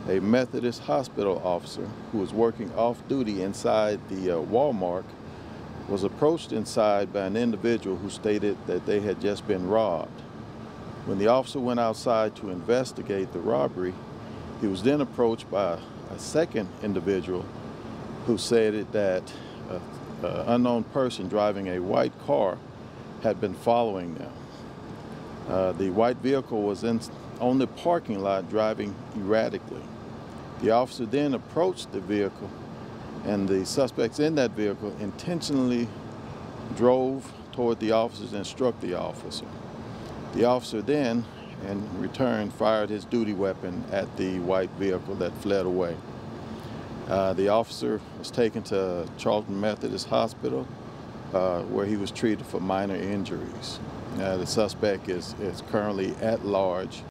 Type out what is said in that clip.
a Methodist hospital officer who was working off duty inside the Walmart was approached inside by an individual who stated that they had just been robbed. When the officer went outside to investigate the robbery, he was then approached by a second individual who said that an unknown person driving a white car had been following them. The white vehicle was on the parking lot driving erratically. The officer then approached the vehicle, and the suspects in that vehicle intentionally drove toward the officers and struck the officer. The officer then, in return, fired his duty weapon at the white vehicle that fled away. The officer was taken to Charlton Methodist Hospital, where he was treated for minor injuries. The suspect is currently at large.